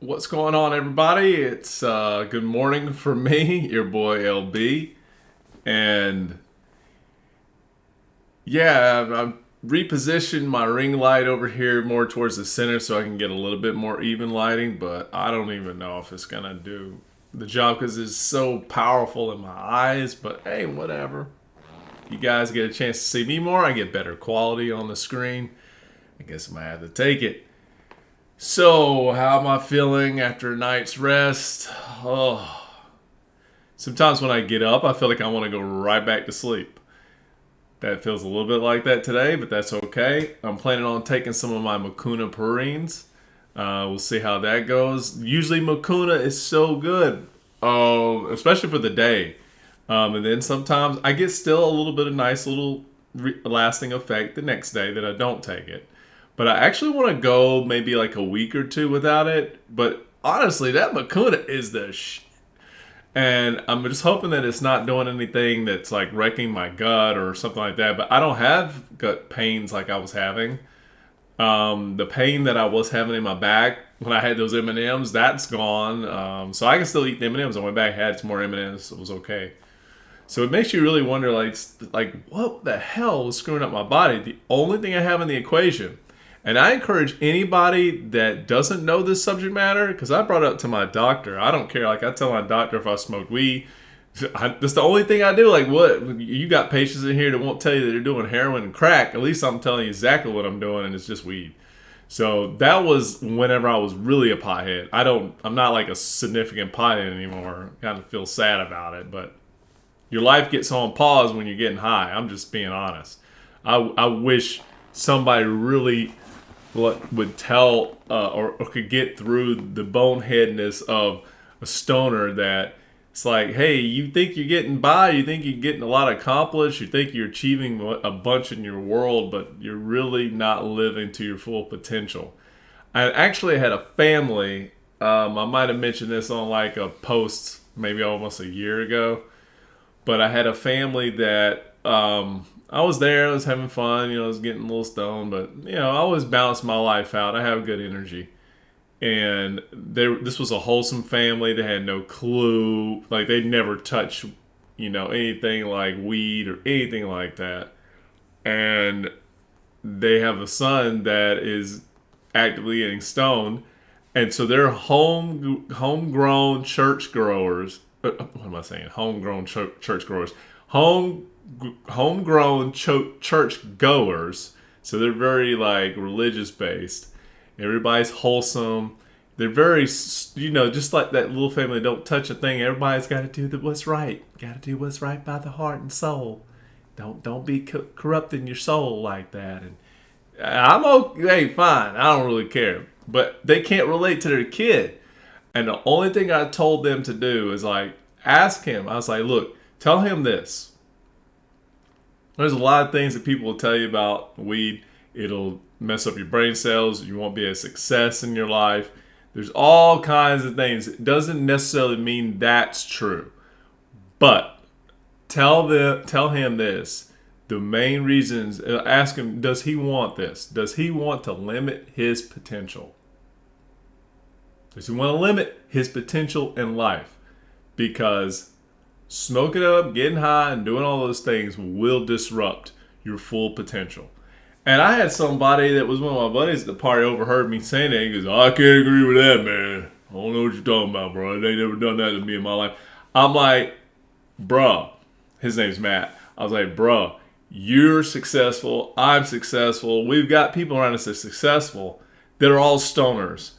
What's going on, everybody? It's good morning for me, your boy LB, and yeah, I've repositioned my ring light over here more towards the center so I can get a little bit more even lighting. But I don't even know if it's gonna do the job because it's so powerful in my eyes. But hey, whatever. You guys get a chance to see me more. I get better quality on the screen. I guess I might have to take it. So, how am I feeling after a night's rest? Oh, sometimes when I get up, I feel like I want to go right back to sleep. That feels a little bit like that today, but that's okay. I'm planning on taking some of my Mucuna purines. We'll see how that goes. Usually, Mucuna is so good, especially for the day. And then sometimes I get still a little bit of nice little lasting effect the next day that I don't take it. But I actually want to go maybe like a week or two without it. But honestly, that Mucuna is the and I'm just hoping that it's not doing anything that's like wrecking my gut or something like that. But I don't have gut pains like I was having. The pain that I was having in my back when I had those M&Ms, that's gone. So I can still eat the M&Ms. I went back, had some more M&Ms. It was okay. So it makes you really wonder, like what the hell was screwing up my body? The only thing I have in the equation, and I encourage anybody that doesn't know this subject matter, because I brought it up to my doctor. I don't care. Like I tell my doctor if I smoke weed, that's the only thing I do. Like what? You got patients in here that won't tell you that they're doing heroin and crack. At least I'm telling you exactly what I'm doing, and it's just weed. So that was whenever I was really a pothead. I'm not like a significant pothead anymore. Kind of feel sad about it, but your life gets on pause when you're getting high. I'm just being honest. I wish somebody really would tell or could get through the boneheadness of a stoner that it's like, hey, you think you're getting by, you think you're getting a lot accomplished, you think you're achieving a bunch in your world, but you're really not living to your full potential. I actually had a family. I might have mentioned this on like a post maybe almost a year ago, but I had a family that I was there. I was having fun. I was getting a little stoned, but I always balance my life out. I have good energy, and this was a wholesome family. They had no clue. Like they'd never touched, anything like weed or anything like that. And they have a son that is actively getting stoned, and so they're homegrown church growers. What am I saying? Homegrown church growers. Homegrown church goers. So they're very like religious based. Everybody's wholesome. They're very, just like that little family. Don't touch a thing. Everybody's got to do what's right. Got to do what's right by the heart and soul. Don't be corrupting your soul like that. And I'm okay, fine. I don't really care. But they can't relate to their kid. And the only thing I told them to do is like ask him. I was like, look, tell him this. There's a lot of things that people will tell you about weed. It'll mess up your brain cells. You won't be a success in your life. There's all kinds of things. It doesn't necessarily mean that's true. But tell him this. The main reasons, ask him, does he want this? Does he want to limit his potential? Does he want to limit his potential in life? Because smoking up, getting high, and doing all those things will disrupt your full potential. And I had somebody that was one of my buddies at the party overheard me saying that. He goes, I can't agree with that, man. I don't know what you're talking about, bro. They never done that to me in my life. I'm like, bruh. His name's Matt. I was like, bruh, you're successful. I'm successful. We've got people around us that are successful that are all stoners.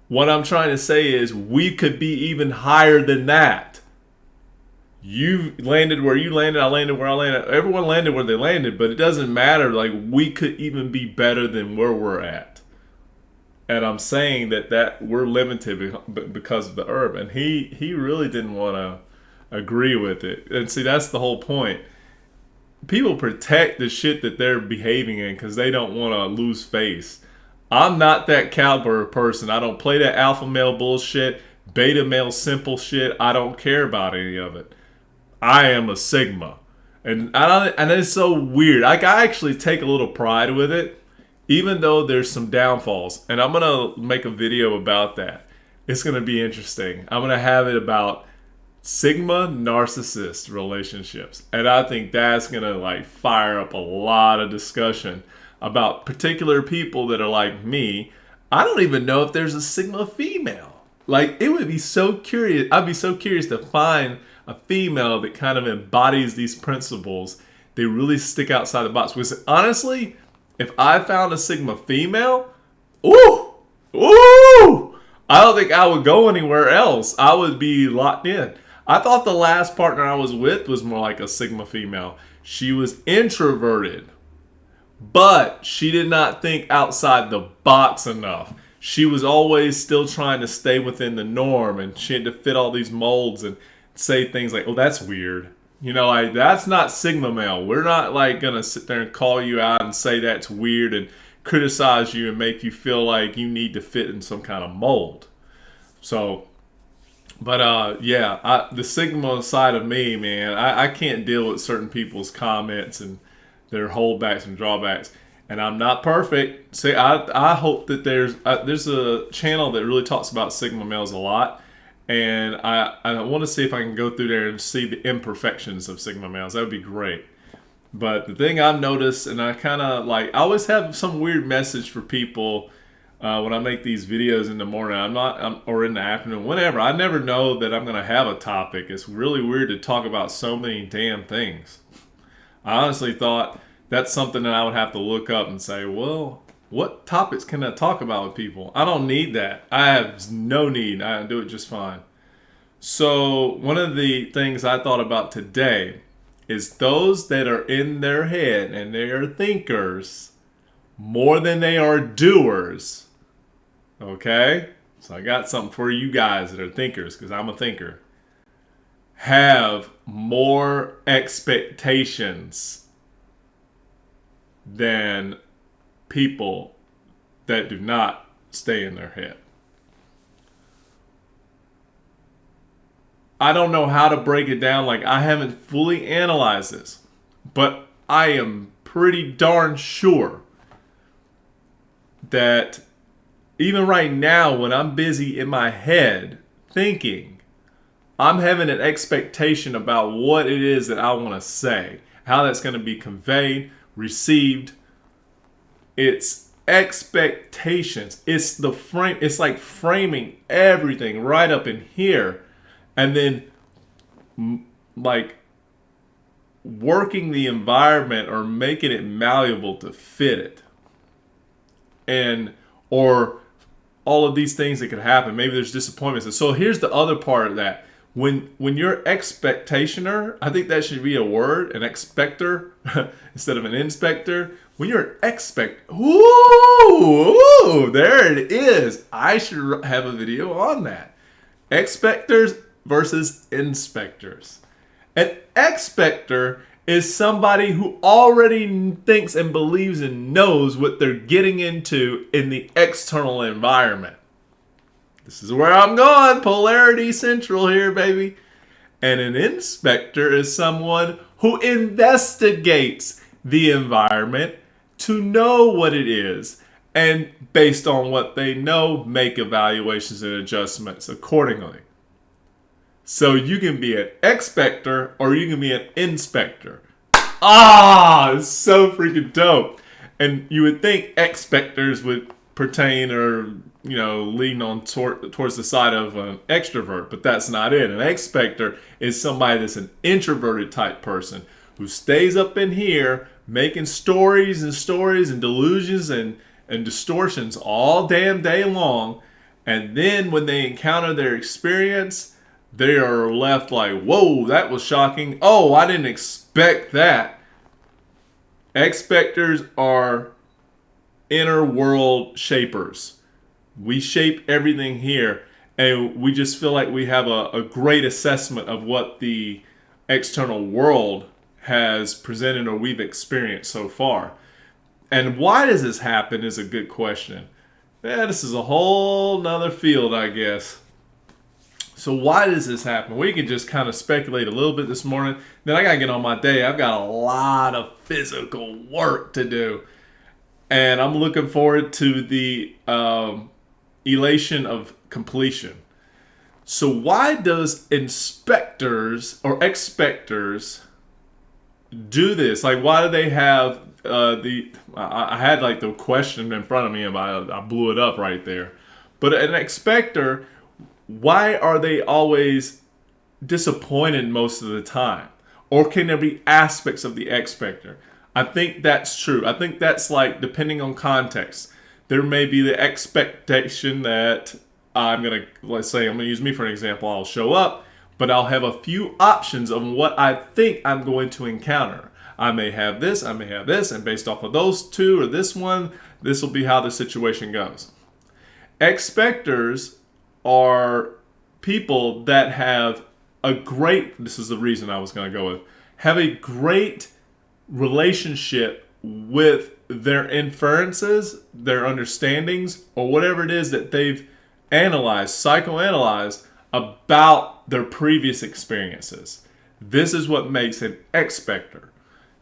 What I'm trying to say is we could be even higher than that. You landed where you landed, I landed where I landed. Everyone landed where they landed, but it doesn't matter. Like, we could even be better than where we're at. And I'm saying that we're limited because of the herb. And he really didn't want to agree with it. And see, that's the whole point. People protect the shit that they're behaving in because they don't want to lose face. I'm not that caliber of person. I don't play that alpha male bullshit, beta male simple shit. I don't care about any of it. I am a Sigma. And it's so weird. Like, I actually take a little pride with it, even though there's some downfalls. And I'm going to make a video about that. It's going to be interesting. I'm going to have it about Sigma narcissist relationships. And I think that's going to like fire up a lot of discussion about particular people that are like me. I don't even know if there's a Sigma female. Like, it would be so curious. I'd be so curious to find a female that kind of embodies these principles. They really stick outside the box. Because honestly, if I found a Sigma female, ooh, I don't think I would go anywhere else. I would be locked in. I thought the last partner I was with was more like a Sigma female. She was introverted, but she did not think outside the box enough. She was always still trying to stay within the norm, and she had to fit all these molds and say things like, oh, that's weird. You know, like, that's not Sigma male. We're not like gonna sit there and call you out and say that's weird and criticize you and make you feel like you need to fit in some kind of mold. So, but yeah, the Sigma side of me, man, I can't deal with certain people's comments and their holdbacks and drawbacks. And I'm not perfect. See, I hope that there's a channel that really talks about Sigma males a lot. And I want to see if I can go through there and see the imperfections of Sigma males. That would be great. But the thing I've noticed, and I kind of like, I always have some weird message for people when I make these videos in the morning. Or in the afternoon, whenever. I never know that I'm going to have a topic. It's really weird to talk about so many damn things. I honestly thought that's something that I would have to look up and say, well, what topics can I talk about with people? I don't need that. I have no need. I do it just fine. So one of the things I thought about today is those that are in their head and they are thinkers more than they are doers. Okay? So I got something for you guys that are thinkers, because I'm a thinker. Have more expectations than people that do not stay in their head. I don't know how to break it down. Like, I haven't fully analyzed this, but I am pretty darn sure that even right now, when I'm busy in my head thinking, I'm having an expectation about what it is that I want to say, how that's going to be conveyed, received. It's expectations. It's the frame. It's like framing everything right up in here, and then like working the environment or making it malleable to fit it. And or all of these things that could happen. Maybe there's disappointments. And so here's the other part of that. When you're expectationer, I think that should be a word, an expector instead of an inspector. When you're an ooh, there it is. I should have a video on that. Expectors versus inspectors. An expector is somebody who already thinks and believes and knows what they're getting into in the external environment. This is where I'm going. Polarity central here, baby. And an inspector is someone who investigates the environment to know what it is. And based on what they know, make evaluations and adjustments accordingly. So you can be an expector or you can be an inspector. It's so freaking dope. And you would think expectors would pertain or, lean on towards the side of an extrovert, but that's not it. An expector is somebody that's an introverted type person who stays up in here making stories and delusions and distortions all damn day long. And then when they encounter their experience, they are left like, whoa, that was shocking. Oh, I didn't expect that. Expectors are inner world shapers. We shape everything here, and we just feel like we have a great assessment of what the external world has presented or we've experienced so far. And why does this happen is a good question. This is a whole nother field, I guess. So why does this happen? We can just kind of speculate a little bit this morning. Then I got to get on my day. I've got a lot of physical work to do. And I'm looking forward to the elation of completion. So why does inspectors or expectors do this? Like, why do they have I had like the question in front of me and I blew it up right there. But an expector, why are they always disappointed most of the time? Or can there be aspects of the expector? I think that's true. I think that's like, depending on context, there may be the expectation that let's say I'm going to use me for an example. I'll show up, but I'll have a few options of what I think I'm going to encounter. I may have this, and based off of those two or this one, this will be how the situation goes. Expectors are people that have this is the reason I was going to go with, have a great relationship with their inferences, their understandings, or whatever it is that they've psychoanalyzed about their previous experiences. This is what makes an expector.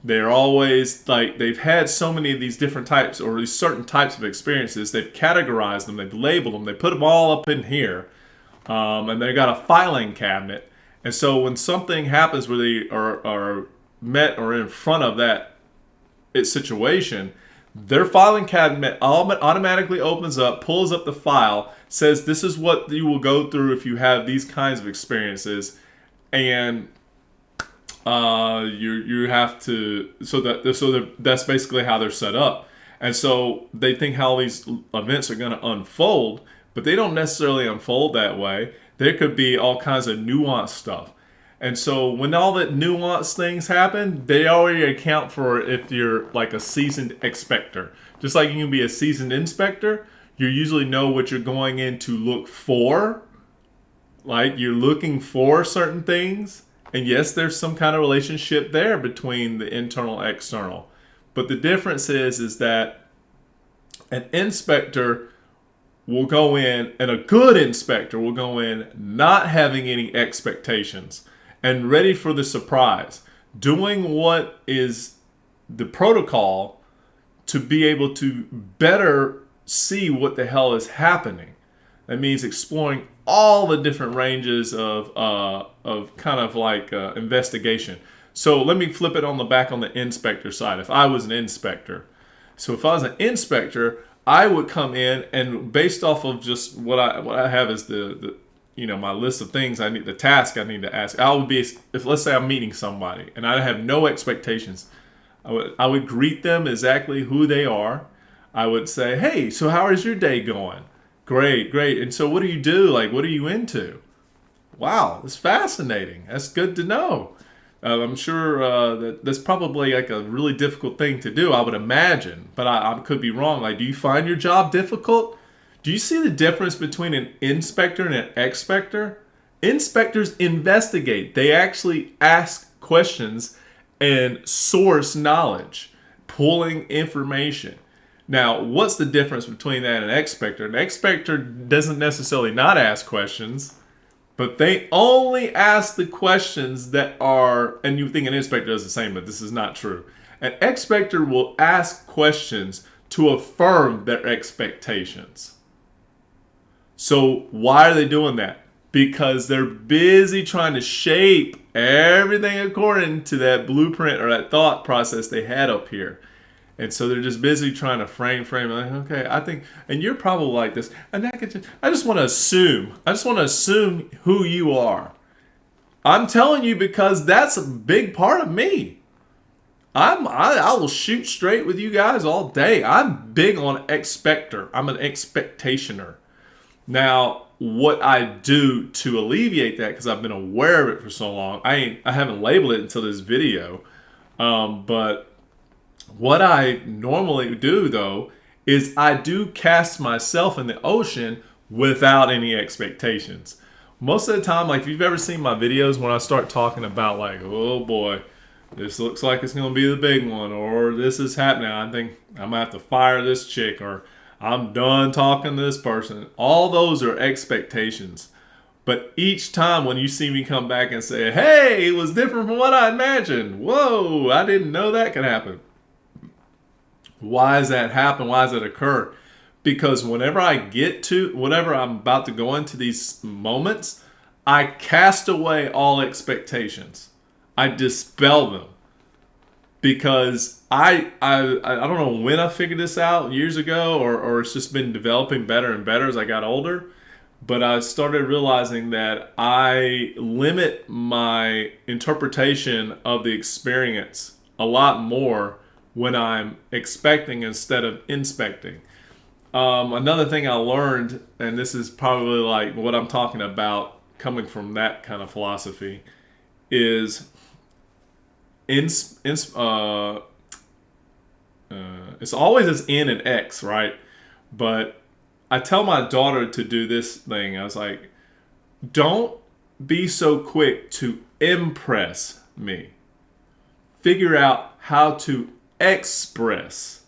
They're always like, they've had so many of these different types or these certain types of experiences. They've categorized them, they've labeled them, they put them all up in here, and they got a filing cabinet. And so when something happens where they are met or in front of that situation, their filing cabinet automatically opens up, pulls up the file, says this is what you will go through if you have these kinds of experiences, and you have to, that's basically how they're set up. And so they think how these events are going to unfold, but they don't necessarily unfold that way. There could be all kinds of nuanced stuff. And so when all that nuanced things happen, they already account for if you're like a seasoned expector. Just like you can be a seasoned inspector, you usually know what you're going in to look for. Like, you're looking for certain things. And yes, there's some kind of relationship there between the internal and external. But the difference is that an inspector will go in, and a good inspector will go in not having any expectations and ready for the surprise, doing what is the protocol to be able to better see what the hell is happening. That means exploring all the different ranges of kind of like investigation. So let me flip it on the back on the inspector side. If I was an inspector, if I was an inspector, I would come in and based off of just what I have as the my list of things the task I need to ask. I would be, if let's say I'm meeting somebody and I have no expectations, I would greet them exactly who they are. I would say, hey, so how is your day going? Great. And so what do you do? Like, what are you into? Wow, that's fascinating. That's good to know. I'm sure that's probably like a really difficult thing to do, I would imagine. But I could be wrong. Like, do you find your job difficult? Do you see the difference between an inspector and an expector? Inspectors investigate. They actually ask questions and source knowledge, pulling information. Now, what's the difference between that and an expector? An expector doesn't necessarily not ask questions, but they only ask the questions that are, and you think an inspector does the same, but this is not true. An expector will ask questions to affirm their expectations. So why are they doing that? Because they're busy trying to shape everything according to that blueprint or that thought process they had up here. And so they're just busy trying to frame like, okay, I think, and you're probably like this. And I just want to assume who you are. I'm telling you because that's a big part of me. I will shoot straight with you guys all day. I'm big on expector. I'm an expectationer. Now, what I do to alleviate that, because I've been aware of it for so long, I haven't labeled it until this video, but what I normally do, though, is I do cast myself in the ocean without any expectations. Most of the time, like if you've ever seen my videos when I start talking about like, oh boy, this looks like it's going to be the big one, or this is happening, I think I'm going to have to fire this chick, or I'm done talking to this person. All those are expectations. But each time when you see me come back and say, hey, it was different from what I imagined. Whoa, I didn't know that could happen. Why does that happen? Why does it occur? because whenever I'm about to go into these moments, I cast away all expectations. I dispel them because I don't know when I figured this out, years ago, or it's just been developing better and better as I got older. But I started realizing that I limit my interpretation of the experience a lot more when I'm expecting instead of inspecting. Another thing I learned, and this is probably like what I'm talking about coming from that kind of philosophy, is it's always as in and X, right? But I tell my daughter to do this thing. I was like, don't be so quick to impress me. Figure out how to express.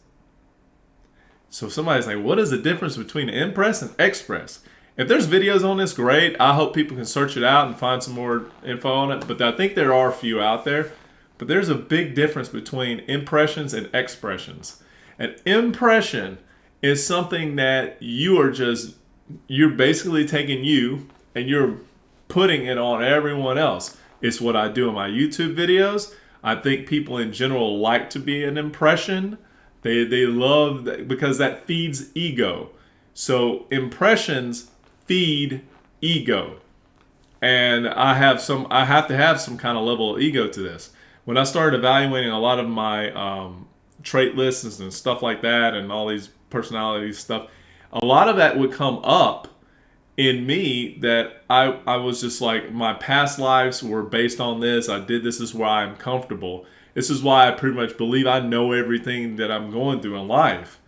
So somebody's like, what is the difference between impress and express? If there's videos on this, great. I hope people can search it out and find some more info on it. But I think there are a few out there. But there's a big difference between impressions and expressions. An impression is something that you're basically taking you and you're putting it on everyone else. It's what I do in my YouTube videos. I think people in general like to be an impression. They love that because that feeds ego. So impressions feed ego. And I have to have some kind of level of ego to this. When I started evaluating a lot of my trait lists and stuff like that and all these personality stuff, a lot of that would come up in me that I was just like, my past lives were based on this. I did this is why I'm comfortable. This is why I pretty much believe I know everything that I'm going through in life.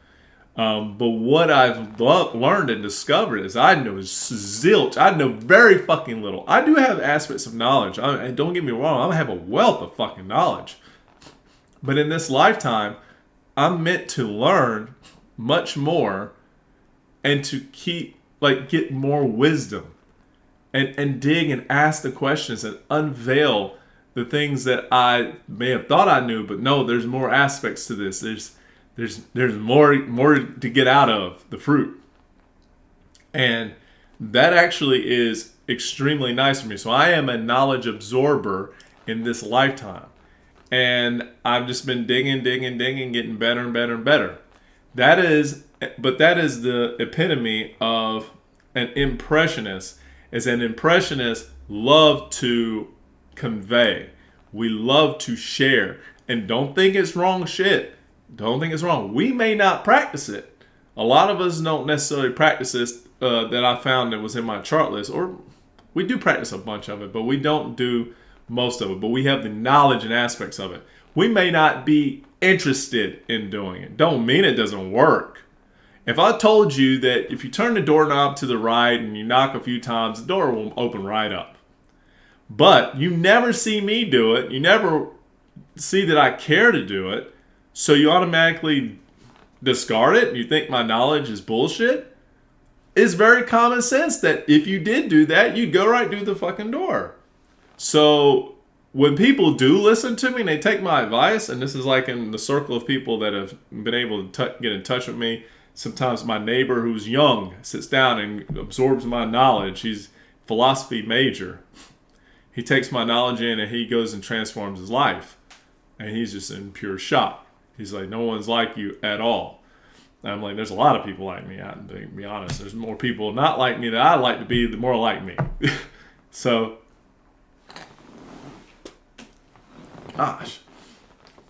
But what I've learned and discovered is I know zilch. I know very fucking little. I do have aspects of knowledge. And don't get me wrong, I have a wealth of fucking knowledge. But in this lifetime, I'm meant to learn much more and to get more wisdom and dig and ask the questions and unveil the things that I may have thought I knew, but no, there's more aspects to this. There's more to get out of the fruit. And that actually is extremely nice for me. So I am a knowledge absorber in this lifetime. And I've just been digging, getting better and better and better. That is the epitome of an impressionist. Is an impressionist love to convey. We love to share. And don't think it's wrong shit. Don't think it's wrong. We may not practice it. A lot of us don't necessarily practice this that I found that was in my chart list. Or we do practice a bunch of it, but we don't do most of it. But we have the knowledge and aspects of it. We may not be interested in doing it. Don't mean it doesn't work. If I told you that if you turn the doorknob to the right and you knock a few times, the door will open right up. But you never see me do it. You never see that I care to do it. So you automatically discard it and you think my knowledge is bullshit? It's very common sense that if you did do that, you'd go right through the fucking door. So when people do listen to me and they take my advice, and this is like in the circle of people that have been able to get in touch with me, sometimes my neighbor who's young sits down and absorbs my knowledge. He's a philosophy major. He takes my knowledge in and he goes and transforms his life. And he's just in pure shock. He's like, no one's like you at all. And I'm like, there's a lot of people like me. To be honest, there's more people not like me that I'd like to be, the more like me. So, gosh,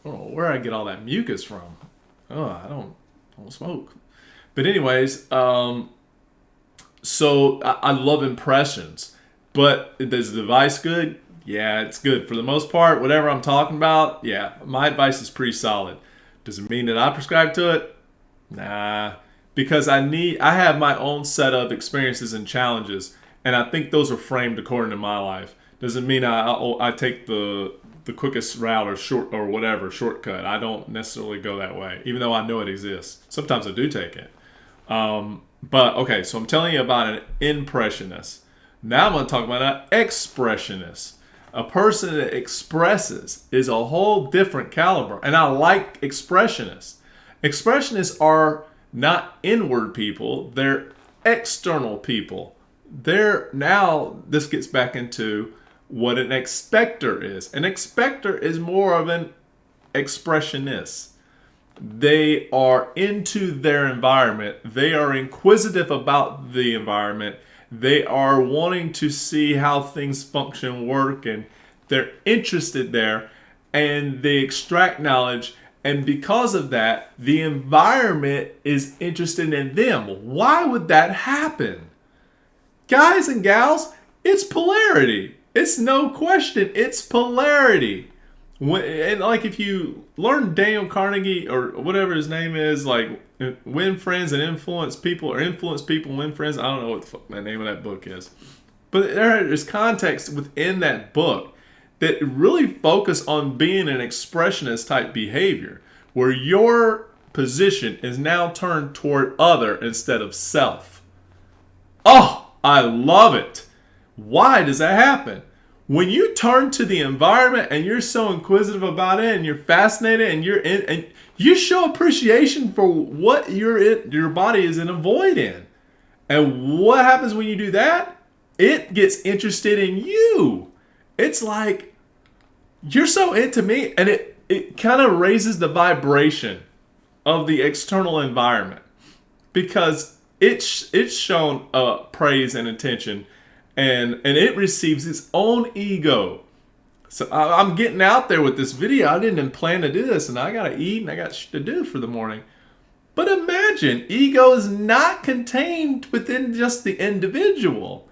I don't know where I get all that mucus from. Oh, I don't smoke. But anyways, so I love impressions. But is the advice good? Yeah, it's good. For the most part, whatever I'm talking about, yeah, my advice is pretty solid. Does it mean that I prescribe to it? Nah. Because I have my own set of experiences and challenges, and I think those are framed according to my life. Doesn't mean I take the quickest route or shortcut. I don't necessarily go that way, even though I know it exists. Sometimes I do take it. But okay, so I'm telling you about an impressionist. Now I'm going to talk about an expressionist. A person that expresses is a whole different caliber. And I like expressionists. Expressionists are not inward people. They're external people. This gets back into what an expector is. An expector is more of an expressionist. They are into their environment. They are inquisitive about the environment. They are wanting to see how things function, work, and they're interested there, and they extract knowledge. And because of that, the environment is interested in them. Why would that happen? Guys and gals, it's polarity. It's no question. It's polarity. And like if you learn Daniel Carnegie or whatever his name is, like win friends and influence people, or influence people and win friends. I don't know what the fuck the name of that book is. But there is context within that book that really focus on being an expressionist type behavior, where your position is now turned toward other instead of self. Oh, I love it. Why does that happen? When you turn to the environment and you're so inquisitive about it and you're fascinated and you show appreciation for what your body is in a void in. And what happens when you do that? It gets interested in you. It's like, you're so into me, and it kind of raises the vibration of the external environment, because it's shown praise and attention, and it receives its own ego. So I'm getting out there with this video. I didn't plan to do this, and I gotta eat and I got shit to do for the morning. But imagine, ego is not contained within just the individual.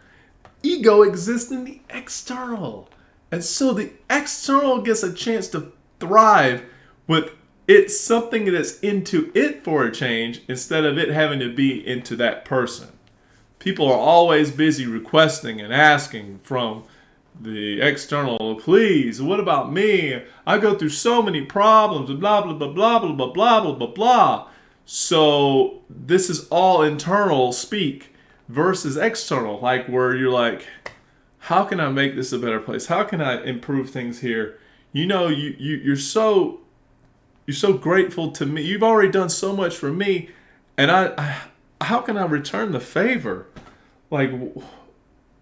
Ego exists in the external. And so the external gets a chance to thrive with it's something that's into it for a change, instead of it having to be into that person. People are always busy requesting and asking from the external, please, what about me? I go through so many problems, blah, blah, blah, blah, blah, blah, blah, blah, blah, blah. So this is all internal speak versus external, like where you're like, how can I make this a better place? How can I improve things here? You know, you're so grateful to me. You've already done so much for me, and how can I return the favor? Like,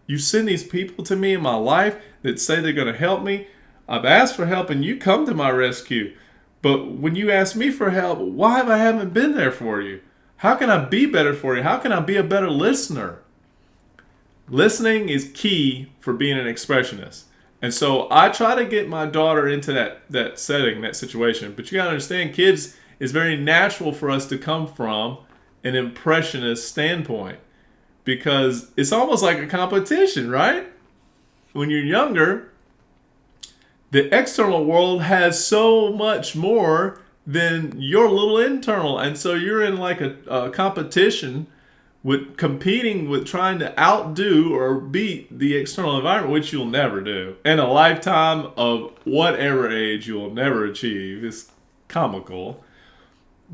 you send these people to me in my life that say they're going to help me. I've asked for help, and you come to my rescue. But when you ask me for help, why have I haven't been there for you? How can I be better for you? How can I be a better listener? Listening is key for being an expressionist. And so I try to get my daughter into that setting, that situation. But you got to understand, kids, it's very natural for us to come from an impressionist standpoint, because it's almost like a competition, right? When you're younger, the external world has so much more than your little internal. And so you're in like a competition with competing with trying to outdo or beat the external environment, which you'll never do. In a lifetime of whatever age, you'll never achieve. It's comical.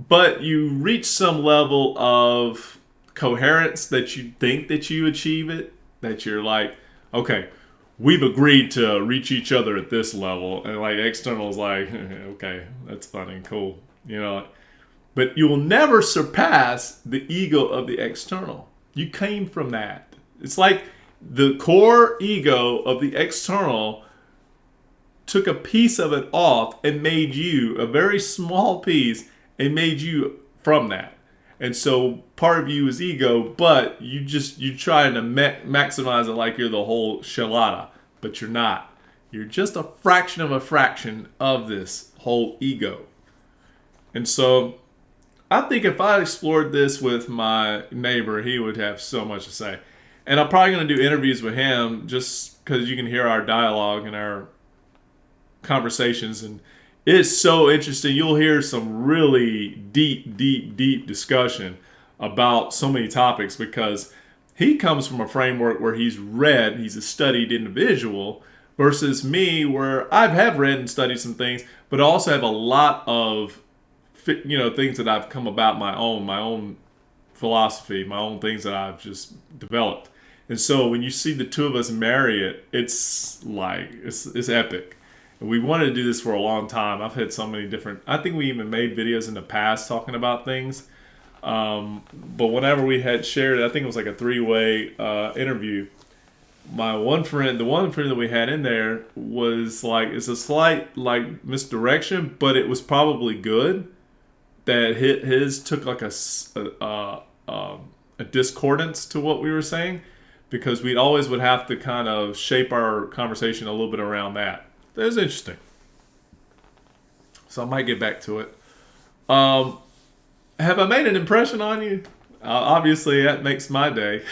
But you reach some level of coherence that you think that you achieve it, that you're like, okay, we've agreed to reach each other at this level. And like external is like, okay, that's funny, cool. You know, but you will never surpass the ego of the external. You came from that. It's like the core ego of the external took a piece of it off and made you a very small piece and made you from that. And so part of you is ego, but you're trying to maximize it like you're the whole shalada, but you're not. You're just a fraction of this whole ego. And so I think if I explored this with my neighbor, he would have so much to say. And I'm probably going to do interviews with him just because you can hear our dialogue and our conversations. And it's so interesting. You'll hear some really deep discussion about so many topics, because he comes from a framework where he's a studied individual, versus me where I have read and studied some things, but also have a lot of things that I've come about my own philosophy, my own things that I've just developed. And so when you see the two of us marry it, it's like, it's epic. And we wanted to do this for a long time. I've had so many different, I think we even made videos in the past talking about things. But whenever we had shared, I think it was like a three-way interview. My one friend, the one friend that we had in there was like, it's a slight like misdirection, but it was probably good that his took like a discordance to what we were saying, because we always would have to kind of shape our conversation a little bit around that. That was interesting. So I might get back to it. Um, have I made an impression on you? Obviously, that makes my day.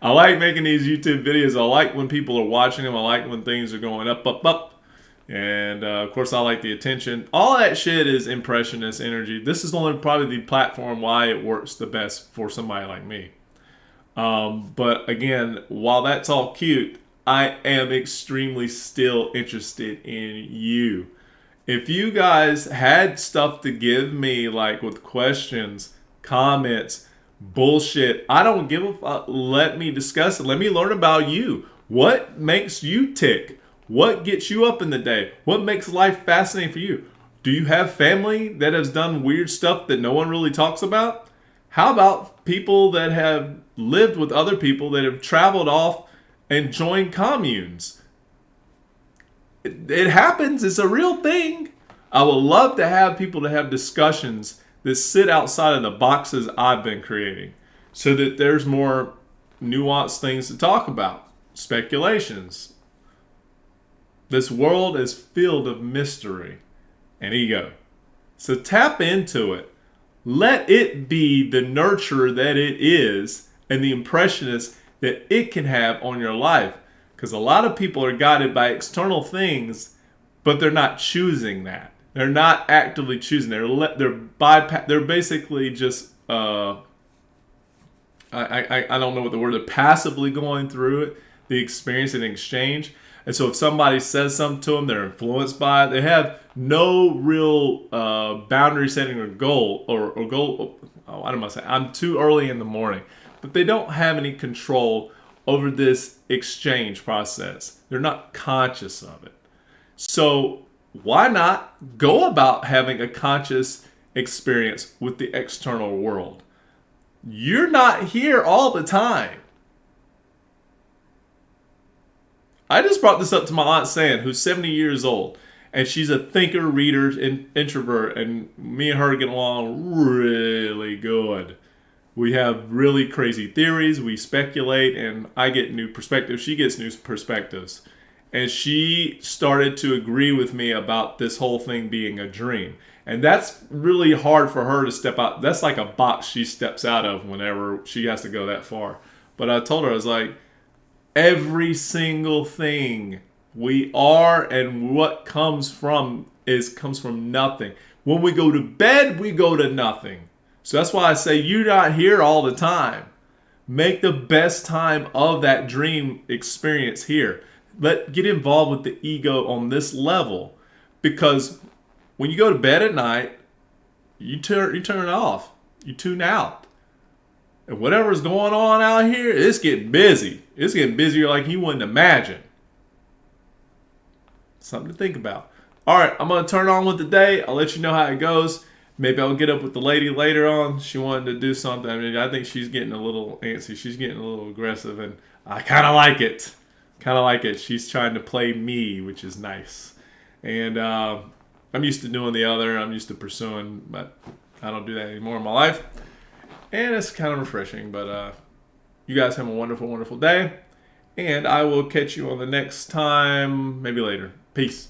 I like making these YouTube videos. I like when people are watching them. I like when things are going up, up, up. And of course, I like the attention. All that shit is impressionist energy. This is only probably the platform why it works the best for somebody like me. But again, while that's all cute, I am extremely still interested in you. If you guys had stuff to give me, like with questions, comments, bullshit, I don't give a fuck. Let me discuss it. Let me learn about you. What makes you tick? What gets you up in the day? What makes life fascinating for you? Do you have family that has done weird stuff that no one really talks about? How about people that have lived with other people that have traveled off and joined communes? It happens. It's a real thing. I would love to have people to have discussions that sit outside of the boxes I've been creating, so that there's more nuanced things to talk about. Speculations. This world is filled of mystery and ego. So tap into it. Let it be the nurturer that it is and the impressionist that it can have on your life. Because a lot of people are guided by external things, but they're not choosing that. They're not actively choosing. They're basically just I don't know what the word. They're passively going through it, the experience and exchange. And so if somebody says something to them, they're influenced by it. They have no real boundary setting or goal or goal. Oh, I don't want to say I'm too early in the morning, but they don't have any control over this exchange process. They're not conscious of it. So why not go about having a conscious experience with the external world? You're not here all the time. I just brought this up to my Aunt San, who's 70 years old, and she's a thinker, reader, and introvert, and me and her get along really good. We have really crazy theories, we speculate, and I get new perspectives. She gets new perspectives. And she started to agree with me about this whole thing being a dream. And that's really hard for her to step out. That's like a box she steps out of whenever she has to go that far. But I told her, I was like, every single thing we are and what comes from comes from nothing. When we go to bed, we go to nothing. So that's why I say you're not here all the time. Make the best time of that dream experience here. Get involved with the ego on this level, because when you go to bed at night, you turn it off. You tune out. And whatever's going on out here, it's getting busy. It's getting busier like you wouldn't imagine. Something to think about. All right, I'm going to turn on with the day. I'll let you know how it goes. Maybe I'll get up with the lady later on. She wanted to do something. I mean, I think she's getting a little antsy. She's getting a little aggressive, and I kind of like it. She's trying to play me, which is nice. And I'm used to doing the other. I'm used to pursuing, but I don't do that anymore in my life. And it's kind of refreshing. But you guys have a wonderful, wonderful day. And I will catch you on the next time, maybe later. Peace.